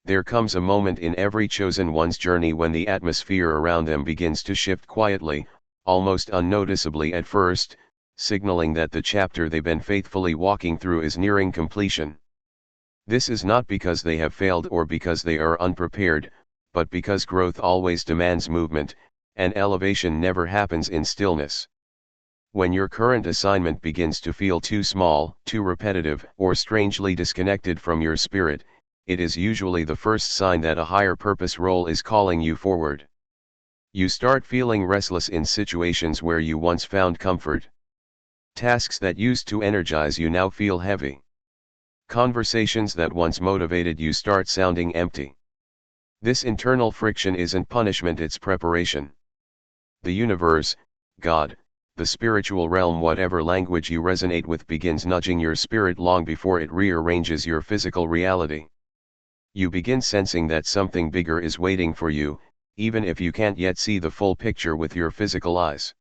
There comes a moment in every chosen one's journey when the atmosphere around them begins to shift quietly, almost unnoticeably at first, signaling that the chapter they've been faithfully walking through is nearing completion. This is not because they have failed or because they are unprepared, but because growth always demands movement, and elevation never happens in stillness. When your current assignment begins to feel too small, too repetitive, or strangely disconnected from your spirit, it is usually the first sign that a higher purpose role is calling you forward. You start feeling restless in situations where you once found comfort. Tasks that used to energize you now feel heavy. Conversations that once motivated you start sounding empty. This internal friction isn't punishment, it's preparation. The universe, God, the spiritual realm, whatever language you resonate with, begins nudging your spirit long before it rearranges your physical reality. You begin sensing that something bigger is waiting for you, even if you can't yet see the full picture with your physical eyes.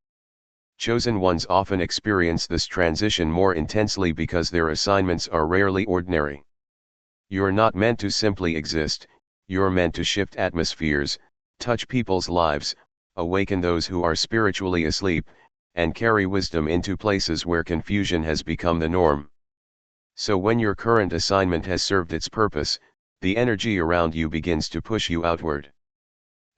Chosen ones often experience this transition more intensely because their assignments are rarely ordinary. You're not meant to simply exist, you're meant to shift atmospheres, touch people's lives, awaken those who are spiritually asleep, and carry wisdom into places where confusion has become the norm. So when your current assignment has served its purpose, the energy around you begins to push you outward.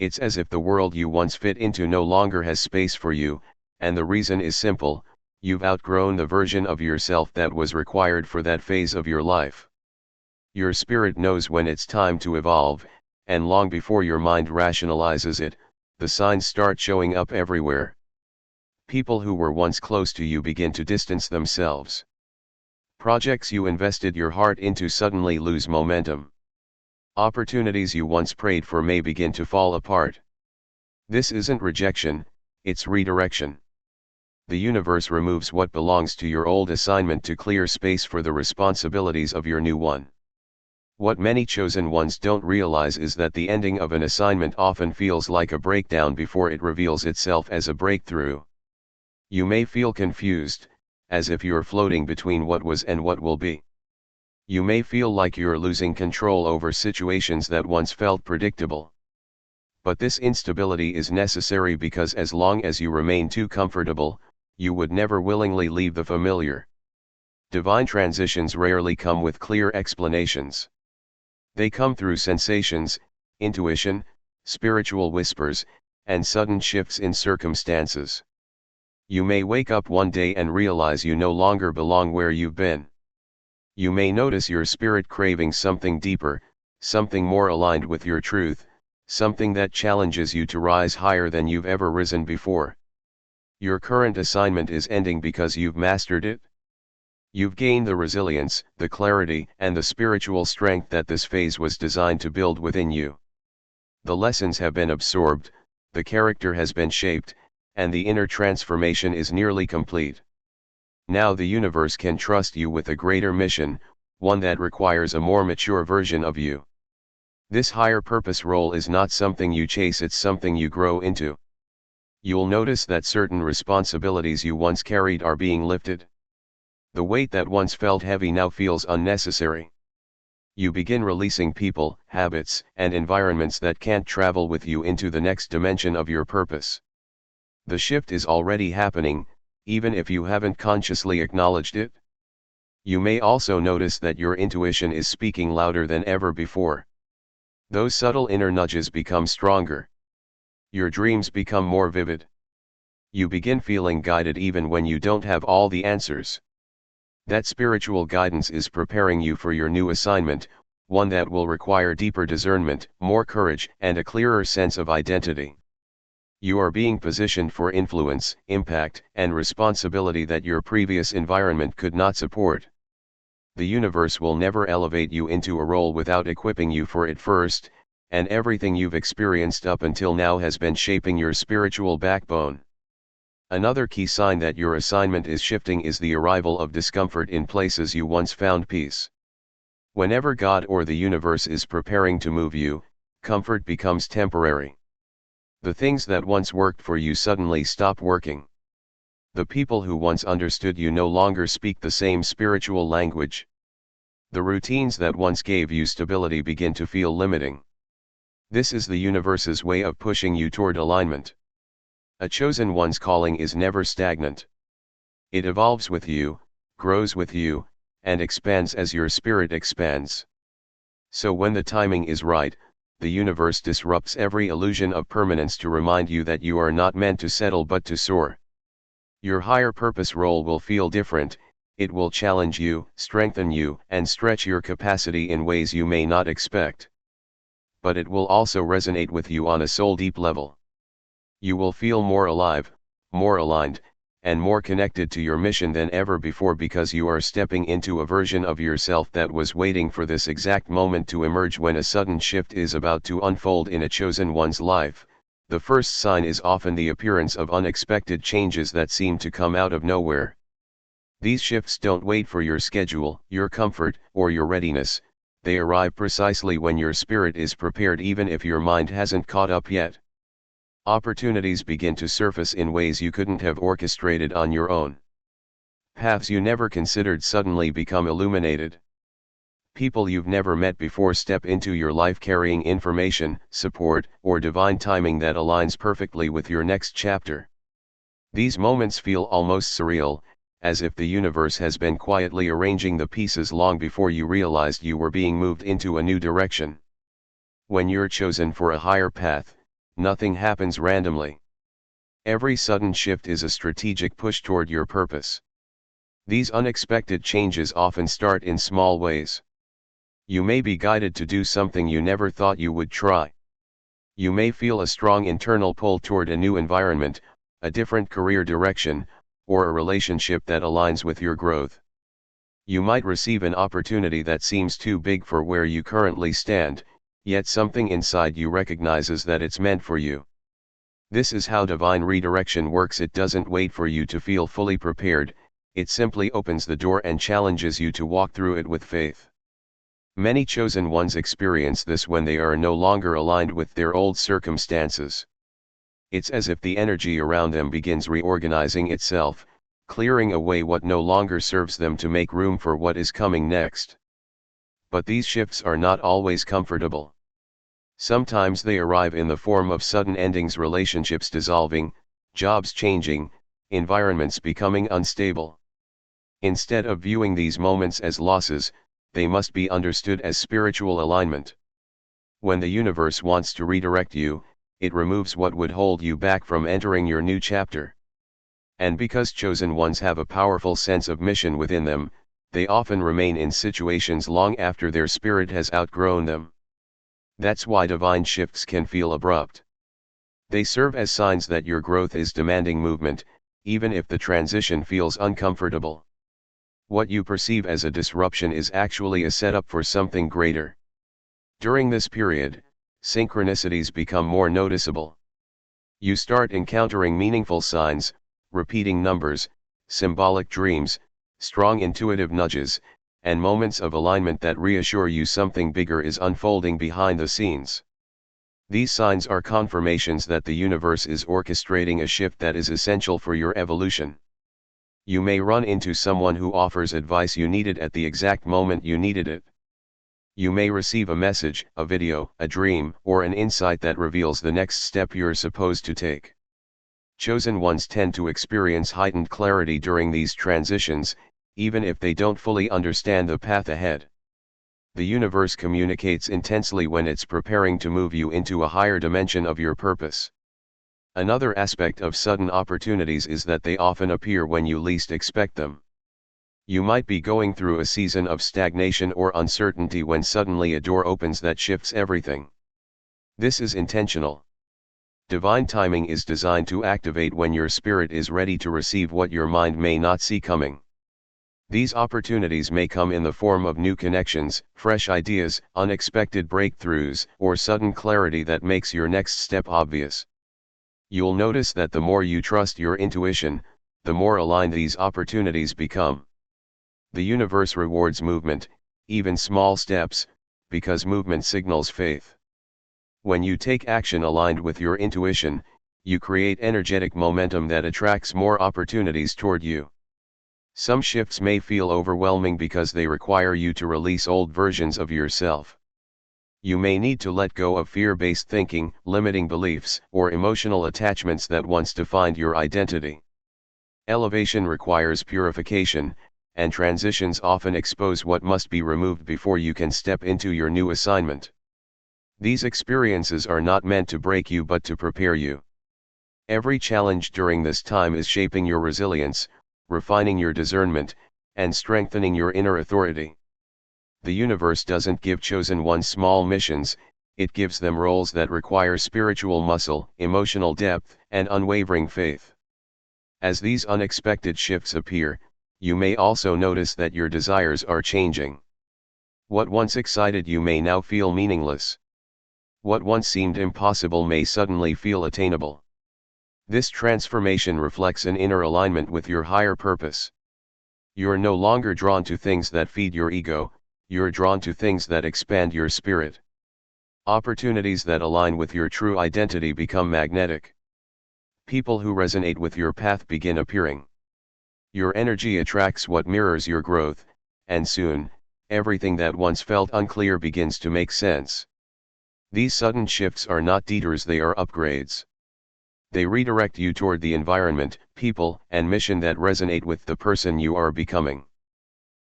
It's as if the world you once fit into no longer has space for you, and the reason is simple: you've outgrown the version of yourself that was required for that phase of your life. Your spirit knows when it's time to evolve, and long before your mind rationalizes it, the signs start showing up everywhere. People who were once close to you begin to distance themselves. Projects you invested your heart into suddenly lose momentum. Opportunities you once prayed for may begin to fall apart. This isn't rejection, it's redirection. The universe removes what belongs to your old assignment to clear space for the responsibilities of your new one. What many chosen ones don't realize is that the ending of an assignment often feels like a breakdown before it reveals itself as a breakthrough. You may feel confused, as if you're floating between what was and what will be. You may feel like you're losing control over situations that once felt predictable. But this instability is necessary because as long as you remain too comfortable, you would never willingly leave the familiar. Divine transitions rarely come with clear explanations. They come through sensations, intuition, spiritual whispers, and sudden shifts in circumstances. You may wake up one day and realize you no longer belong where you've been. You may notice your spirit craving something deeper, something more aligned with your truth, something that challenges you to rise higher than you've ever risen before. Your current assignment is ending because you've mastered it. You've gained the resilience, the clarity, and the spiritual strength that this phase was designed to build within you. The lessons have been absorbed, the character has been shaped, and the inner transformation is nearly complete. Now the universe can trust you with a greater mission, one that requires a more mature version of you. This higher purpose role is not something you chase, it's something you grow into. You'll notice that certain responsibilities you once carried are being lifted. The weight that once felt heavy now feels unnecessary. You begin releasing people, habits, and environments that can't travel with you into the next dimension of your purpose. The shift is already happening, even if you haven't consciously acknowledged it. You may also notice that your intuition is speaking louder than ever before. Those subtle inner nudges become stronger. Your dreams become more vivid. You begin feeling guided even when you don't have all the answers. That spiritual guidance is preparing you for your new assignment, one that will require deeper discernment, more courage, and a clearer sense of identity. You are being positioned for influence, impact, and responsibility that your previous environment could not support. The universe will never elevate you into a role without equipping you for it first, and everything you've experienced up until now has been shaping your spiritual backbone. Another key sign that your assignment is shifting is the arrival of discomfort in places you once found peace. Whenever God or the universe is preparing to move you, comfort becomes temporary. The things that once worked for you suddenly stop working. The people who once understood you no longer speak the same spiritual language. The routines that once gave you stability begin to feel limiting. This is the universe's way of pushing you toward alignment. A chosen one's calling is never stagnant. It evolves with you, grows with you, and expands as your spirit expands. So when the timing is right, the universe disrupts every illusion of permanence to remind you that you are not meant to settle but to soar. Your higher purpose role will feel different. It will challenge you, strengthen you, and stretch your capacity in ways you may not expect. But it will also resonate with you on a soul-deep level. You will feel more alive, more aligned, and more connected to your mission than ever before because you are stepping into a version of yourself that was waiting for this exact moment to emerge. When a sudden shift is about to unfold in a chosen one's life, the first sign is often the appearance of unexpected changes that seem to come out of nowhere. These shifts don't wait for your schedule, your comfort, or your readiness. They arrive precisely when your spirit is prepared, even if your mind hasn't caught up yet. Opportunities begin to surface in ways you couldn't have orchestrated on your own. Paths you never considered suddenly become illuminated. People you've never met before step into your life carrying information, support, or divine timing that aligns perfectly with your next chapter. These moments feel almost surreal, as if the universe has been quietly arranging the pieces long before you realized you were being moved into a new direction. When you're chosen for a higher path, nothing happens randomly. Every sudden shift is a strategic push toward your purpose. These unexpected changes often start in small ways. You may be guided to do something you never thought you would try. You may feel a strong internal pull toward a new environment, a different career direction, or a relationship that aligns with your growth. You might receive an opportunity that seems too big for where you currently stand, yet something inside you recognizes that it's meant for you. This is how divine redirection works. It doesn't wait for you to feel fully prepared, it simply opens the door and challenges you to walk through it with faith. Many chosen ones experience this when they are no longer aligned with their old circumstances. It's as if the energy around them begins reorganizing itself, clearing away what no longer serves them to make room for what is coming next. But these shifts are not always comfortable. Sometimes they arrive in the form of sudden endings, relationships dissolving, jobs changing, environments becoming unstable. Instead of viewing these moments as losses, they must be understood as spiritual alignment. When the universe wants to redirect you, it removes what would hold you back from entering your new chapter. And because chosen ones have a powerful sense of mission within them, they often remain in situations long after their spirit has outgrown them. That's why divine shifts can feel abrupt. They serve as signs that your growth is demanding movement, even if the transition feels uncomfortable. What you perceive as a disruption is actually a setup for something greater. During this period, synchronicities become more noticeable. You start encountering meaningful signs, repeating numbers, symbolic dreams, strong intuitive nudges, and moments of alignment that reassure you something bigger is unfolding behind the scenes. These signs are confirmations that the universe is orchestrating a shift that is essential for your evolution. You may run into someone who offers advice you needed at the exact moment you needed it. You may receive a message, a video, a dream, or an insight that reveals the next step you're supposed to take. Chosen ones tend to experience heightened clarity during these transitions, even if they don't fully understand the path ahead. The universe communicates intensely when it's preparing to move you into a higher dimension of your purpose. Another aspect of sudden opportunities is that they often appear when you least expect them. You might be going through a season of stagnation or uncertainty when suddenly a door opens that shifts everything. This is intentional. Divine timing is designed to activate when your spirit is ready to receive what your mind may not see coming. These opportunities may come in the form of new connections, fresh ideas, unexpected breakthroughs, or sudden clarity that makes your next step obvious. You'll notice that the more you trust your intuition, the more aligned these opportunities become. The universe rewards movement, even small steps, because movement signals faith. When you take action aligned with your intuition, you create energetic momentum that attracts more opportunities toward you. Some shifts may feel overwhelming because they require you to release old versions of yourself. You may need to let go of fear-based thinking, limiting beliefs, or emotional attachments that once defined your identity. Elevation requires purification, and transitions often expose what must be removed before you can step into your new assignment. These experiences are not meant to break you but to prepare you. Every challenge during this time is shaping your resilience, refining your discernment, and strengthening your inner authority. The universe doesn't give chosen ones small missions, it gives them roles that require spiritual muscle, emotional depth, and unwavering faith. As these unexpected shifts appear, you may also notice that your desires are changing. What once excited you may now feel meaningless. What once seemed impossible may suddenly feel attainable. This transformation reflects an inner alignment with your higher purpose. You're no longer drawn to things that feed your ego, you're drawn to things that expand your spirit. Opportunities that align with your true identity become magnetic. People who resonate with your path begin appearing. Your energy attracts what mirrors your growth, and soon, everything that once felt unclear begins to make sense. These sudden shifts are not detours, they are upgrades. They redirect you toward the environment, people, and mission that resonate with the person you are becoming.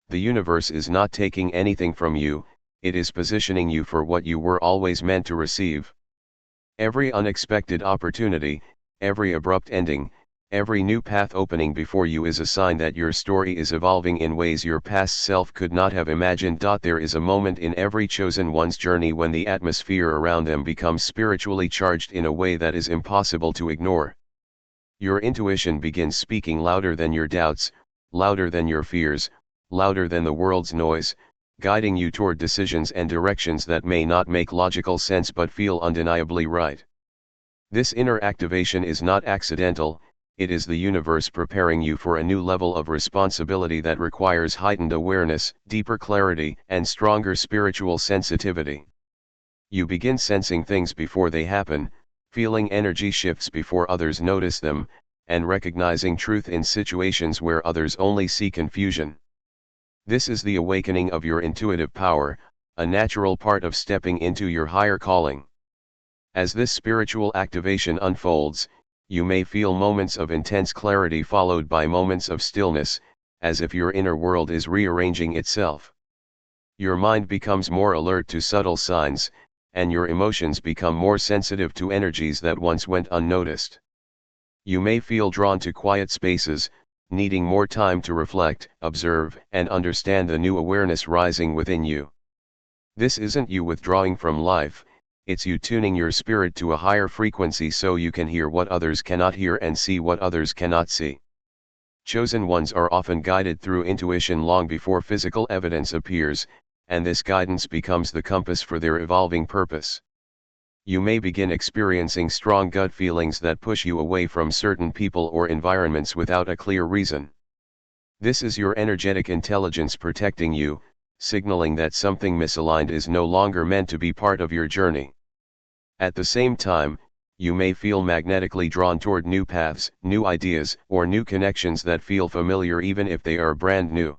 The universe is not taking anything from you, it is positioning you for what you were always meant to receive. Every unexpected opportunity, every abrupt ending, every new path opening before you is a sign that your story is evolving in ways your past self could not have imagined. There is a moment in every chosen one's journey when the atmosphere around them becomes spiritually charged in a way that is impossible to ignore. Your intuition begins speaking louder than your doubts, louder than your fears, louder than the world's noise, guiding you toward decisions and directions that may not make logical sense but feel undeniably right. This inner activation is not accidental, it is the universe preparing you for a new level of responsibility that requires heightened awareness, deeper clarity, and stronger spiritual sensitivity. You begin sensing things before they happen, feeling energy shifts before others notice them, and recognizing truth in situations where others only see confusion. This is the awakening of your intuitive power, a natural part of stepping into your higher calling. As this spiritual activation unfolds, you may feel moments of intense clarity followed by moments of stillness, as if your inner world is rearranging itself. Your mind becomes more alert to subtle signs, and your emotions become more sensitive to energies that once went unnoticed. You may feel drawn to quiet spaces, needing more time to reflect, observe, and understand the new awareness rising within you. This isn't you withdrawing from life, it's you tuning your spirit to a higher frequency so you can hear what others cannot hear and see what others cannot see. Chosen ones are often guided through intuition long before physical evidence appears, and this guidance becomes the compass for their evolving purpose. You may begin experiencing strong gut feelings that push you away from certain people or environments without a clear reason. This is your energetic intelligence protecting you, signaling that something misaligned is no longer meant to be part of your journey. At the same time, you may feel magnetically drawn toward new paths, new ideas, or new connections that feel familiar even if they are brand new.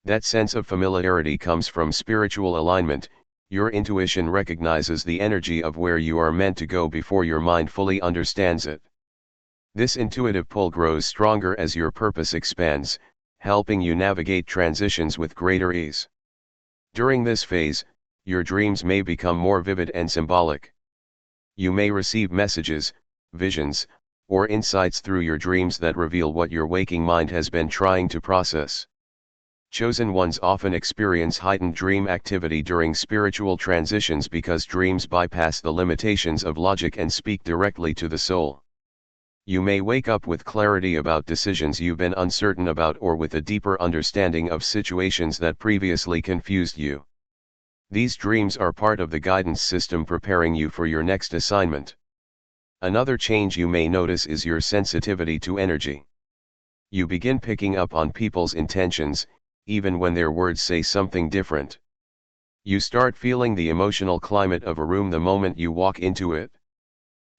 That sense of familiarity comes from spiritual alignment. Your intuition recognizes the energy of where you are meant to go before your mind fully understands it. This intuitive pull grows stronger as your purpose expands, helping you navigate transitions with greater ease. During this phase, your dreams may become more vivid and symbolic. You may receive messages, visions, or insights through your dreams that reveal what your waking mind has been trying to process. Chosen ones often experience heightened dream activity during spiritual transitions because dreams bypass the limitations of logic and speak directly to the soul. You may wake up with clarity about decisions you've been uncertain about or with a deeper understanding of situations that previously confused you. These dreams are part of the guidance system preparing you for your next assignment. Another change you may notice is your sensitivity to energy. You begin picking up on people's intentions, even when their words say something different. You start feeling the emotional climate of a room the moment you walk into it.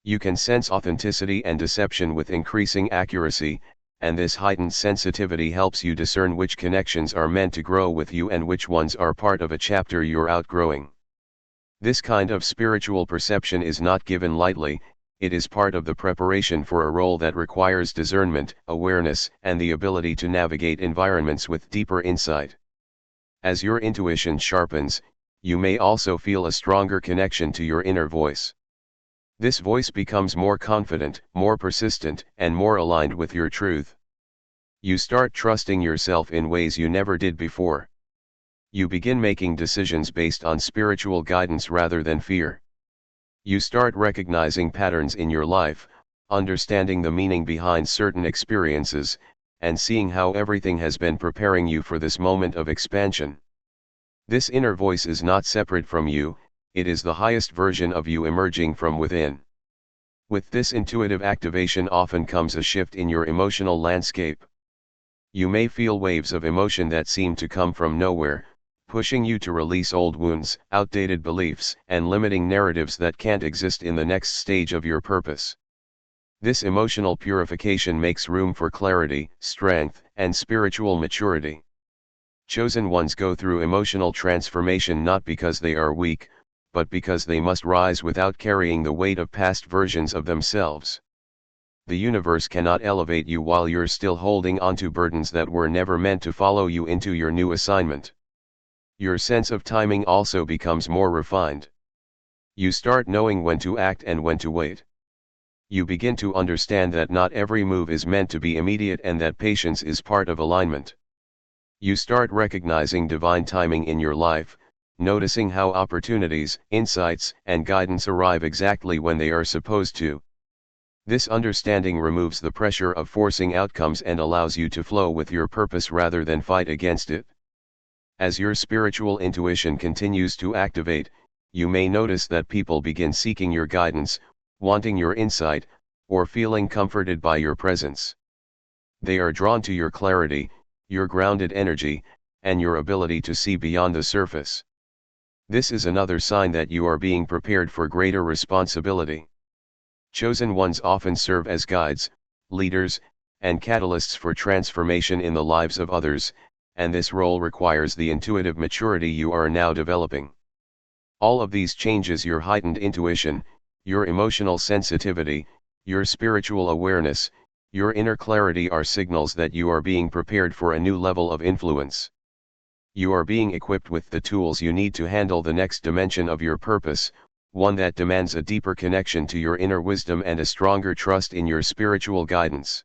You can sense authenticity and deception with increasing accuracy, and this heightened sensitivity helps you discern which connections are meant to grow with you and which ones are part of a chapter you're outgrowing. This kind of spiritual perception is not given lightly. It is part of the preparation for a role that requires discernment, awareness, and the ability to navigate environments with deeper insight. As your intuition sharpens, you may also feel a stronger connection to your inner voice. This voice becomes more confident, more persistent, and more aligned with your truth. You start trusting yourself in ways you never did before. You begin making decisions based on spiritual guidance rather than fear. You start recognizing patterns in your life, understanding the meaning behind certain experiences, and seeing how everything has been preparing you for this moment of expansion. This inner voice is not separate from you, it is the highest version of you emerging from within. With this intuitive activation often comes a shift in your emotional landscape. You may feel waves of emotion that seem to come from nowhere, pushing you to release old wounds, outdated beliefs, and limiting narratives that can't exist in the next stage of your purpose. This emotional purification makes room for clarity, strength, and spiritual maturity. Chosen ones go through emotional transformation not because they are weak, but because they must rise without carrying the weight of past versions of themselves. The universe cannot elevate you while you're still holding onto burdens that were never meant to follow you into your new assignment. Your sense of timing also becomes more refined. You start knowing when to act and when to wait. You begin to understand that not every move is meant to be immediate and that patience is part of alignment. You start recognizing divine timing in your life, noticing how opportunities, insights, and guidance arrive exactly when they are supposed to. This understanding removes the pressure of forcing outcomes and allows you to flow with your purpose rather than fight against it. As your spiritual intuition continues to activate, you may notice that people begin seeking your guidance, wanting your insight, or feeling comforted by your presence. They are drawn to your clarity, your grounded energy, and your ability to see beyond the surface. This is another sign that you are being prepared for greater responsibility. Chosen ones often serve as guides, leaders, and catalysts for transformation in the lives of others, and this role requires the intuitive maturity you are now developing. All of these changes, your heightened intuition, your emotional sensitivity, your spiritual awareness, your inner clarity, are signals that you are being prepared for a new level of influence. You are being equipped with the tools you need to handle the next dimension of your purpose, one that demands a deeper connection to your inner wisdom and a stronger trust in your spiritual guidance.